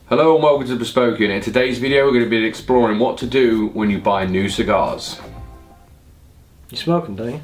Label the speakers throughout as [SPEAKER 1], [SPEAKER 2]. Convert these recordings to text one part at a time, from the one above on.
[SPEAKER 1] Hello and welcome to Bespoke. In today's video we're going to be exploring what to do when you buy new cigars.
[SPEAKER 2] You smoke them, don't you?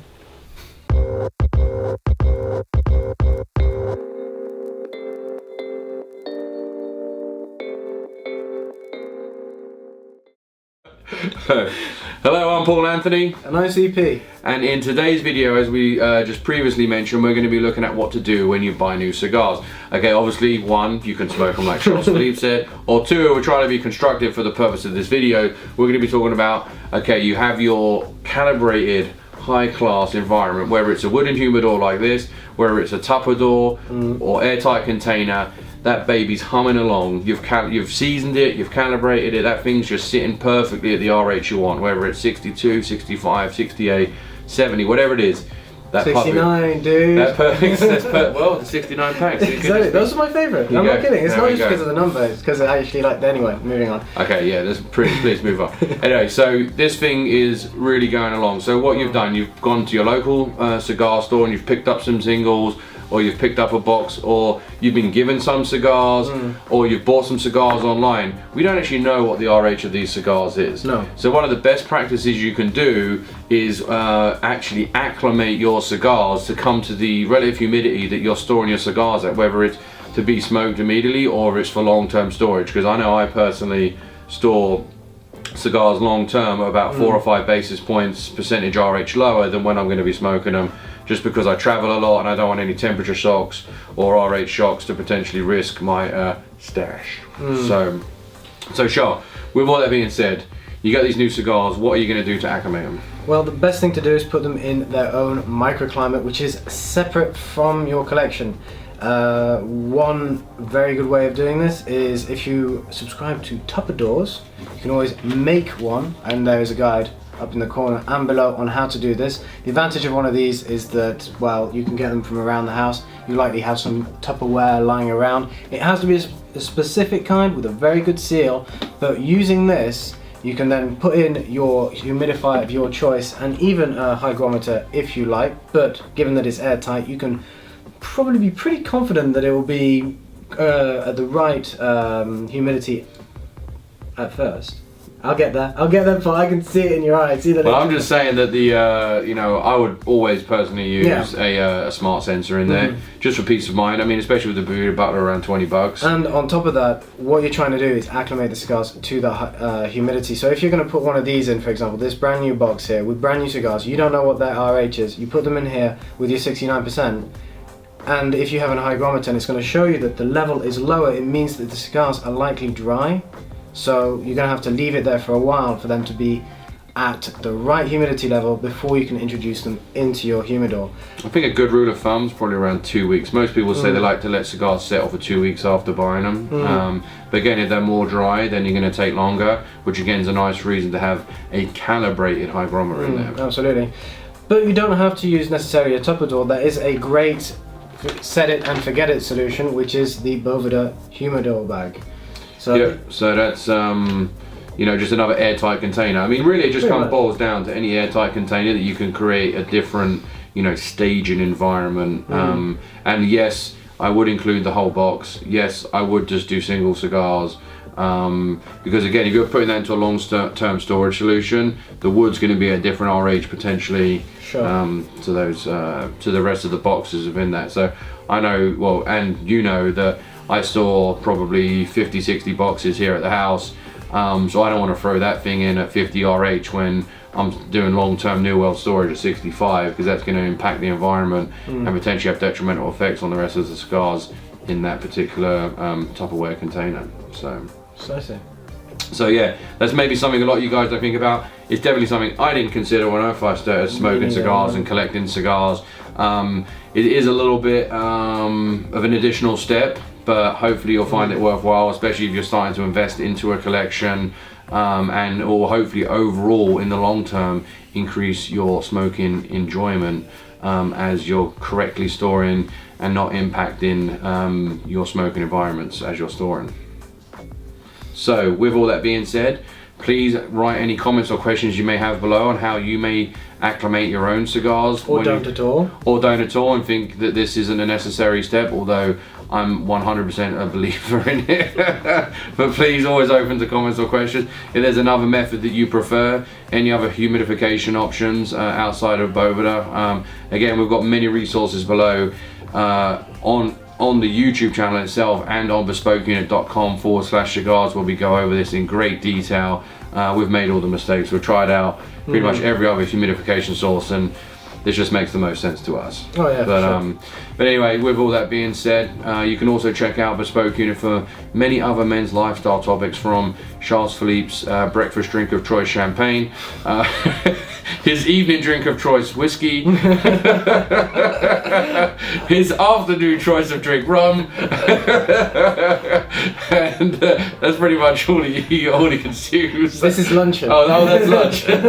[SPEAKER 1] Hello, I'm Paul Anthony.
[SPEAKER 2] And I'm CP.
[SPEAKER 1] And in today's video, as we just previously mentioned, we're going to be looking at what to do when you buy new cigars. Okay, obviously, one, you can smoke them like Philippe said, or two, we're trying to be constructive for the purpose of this video. We're going to be talking about, okay, you have your calibrated high-class environment, whether it's a wooden humidor like this, whether it's a tupperdor or airtight container. That baby's humming along. You've seasoned it, you've calibrated it, that thing's just sitting perfectly at the RH you want, whether it's 62, 65, 68, 70, whatever it is. That
[SPEAKER 2] 69, dude.
[SPEAKER 1] That perfect, well, the 69 packs.
[SPEAKER 2] Exactly, those are my favourite. I'm not kidding, it's not just because of the number, it's because I actually like them. Anyway, moving on.
[SPEAKER 1] Okay, yeah, please move on. Anyway, so this thing is really going along. So what you've done, you've gone to your local cigar store and you've picked up some singles, or you've picked up a box, or you've been given some cigars, or you've bought some cigars online. We don't actually know what the RH of these cigars is.
[SPEAKER 2] No.
[SPEAKER 1] So one of the best practices you can do is actually acclimate your cigars to come to the relative humidity that you're storing your cigars at, whether it's to be smoked immediately or it's for long-term storage. Because I know I personally store cigars long-term at about 4 or 5 basis points percentage RH lower than when I'm going to be smoking them, just because I travel a lot and I don't want any temperature shocks or RH shocks to potentially risk my stash. So sure, with all that being said, you got these new cigars, what are you going to do to acclimate them?
[SPEAKER 2] Well, the best thing to do is put them in their own microclimate, which is separate from your collection. One very good way of doing this is if you subscribe to tupperdors, you can always make one, and there is a guide up in the corner and below on how to do this. The advantage of one of these is that, well, you can get them from around the house. You likely have some Tupperware lying around. It has to be a specific kind with a very good seal, but using this you can then put in your humidifier of your choice and even a hygrometer if you like, but given that it's airtight you can probably be pretty confident that it will be at the right humidity at first. I'll get there, but I can see it in your eyes.
[SPEAKER 1] Well, I'm just saying that the, you know, I would always personally use a smart sensor in there, just for peace of mind. I mean, especially with the Boveda butler around 20 bucks.
[SPEAKER 2] And on top of that, what you're trying to do is acclimate the cigars to the humidity. So if you're going to put one of these in, for example, this brand new box here with brand new cigars, you don't know what their RH is. You put them in here with your 69%. And if you have a hygrometer and it's going to show you that the level is lower, it means that the cigars are likely dry. So you're going to have to leave it there for a while for them to be at the right humidity level before you can introduce them into your humidor.
[SPEAKER 1] I think a good rule of thumb is probably around 2 weeks. Most people say they like to let cigars settle for 2 weeks after buying them. But again, if they're more dry, then you're going to take longer, which again is a nice reason to have a calibrated hygrometer in there.
[SPEAKER 2] Absolutely. But you don't have to use necessarily a tupperdor. There is a great set it and forget it solution, which is the Boveda humidor bag. So
[SPEAKER 1] yeah, so that's you know, just another airtight container. I mean, really it just kind of boils down to any airtight container that you can create a different, you know, staging environment. And yes, I would include the whole box. Yes, I would just do single cigars. Because again, if you're putting that into a long-term storage solution, the wood's going to be a different RH potentially to those to the rest of the boxes within that. So I know, well, and you know that I store probably 50-60 boxes here at the house, so I don't want to throw that thing in at 50 RH when I'm doing long-term New World storage at 65, because that's going to impact the environment and potentially have detrimental effects on the rest of the cigars in that particular Tupperware container. So yeah, that's maybe something a lot of you guys don't think about. It's definitely something I didn't consider when I first started smoking cigars and collecting cigars. It is a little bit of an additional step, but hopefully you'll find it worthwhile, especially if you're starting to invest into a collection, and or hopefully overall in the long term increase your smoking enjoyment as you're correctly storing and not impacting your smoking environments as you're storing. So with all that being said, please write any comments or questions you may have below on how you may acclimate your own cigars.
[SPEAKER 2] Or don't at all.
[SPEAKER 1] Or don't at all and think that this isn't a necessary step, although I'm 100% a believer in it. But please, always open to comments or questions. If there's another method that you prefer, any other humidification options outside of Boveda, again, we've got many resources below on the YouTube channel itself and on bespokeunit.com/cigars, where we go over this in great detail. We've made all the mistakes. We've tried out pretty much every other humidification source, and this just makes the most sense to us.
[SPEAKER 2] Oh yeah,
[SPEAKER 1] but
[SPEAKER 2] sure.
[SPEAKER 1] But anyway, with all that being said, you can also check out Bespoke Unit for many other men's lifestyle topics, from Charles Philippe's breakfast drink of choice, champagne, his evening drink of choice, whiskey, his afternoon choice of drink, rum, and that's pretty much all he consumes.
[SPEAKER 2] This is luncheon.
[SPEAKER 1] Oh, that's lunch. As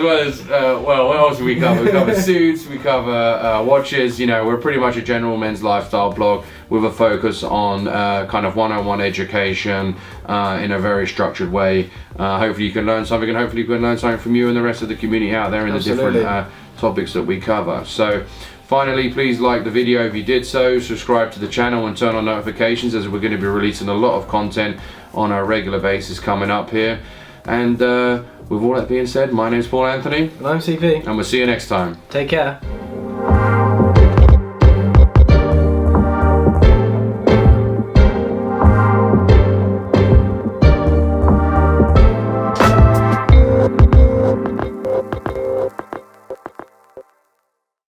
[SPEAKER 1] well as, well, what else do we cover? We cover suits, we cover watches. You know, we're pretty much a general men's lifestyle blog with a focus on kind of one-on-one education in a very structured way. Hopefully you can learn something, and hopefully you can learn something from you and the rest of the community out there in
[SPEAKER 2] Absolutely.
[SPEAKER 1] the different topics that we cover. So finally, please like the video if you did so, subscribe to the channel and turn on notifications, as we're going to be releasing a lot of content on a regular basis coming up here. And with all that being said, my name's Paul Anthony.
[SPEAKER 2] And I'm CP.
[SPEAKER 1] And we'll see you next time.
[SPEAKER 2] Take care.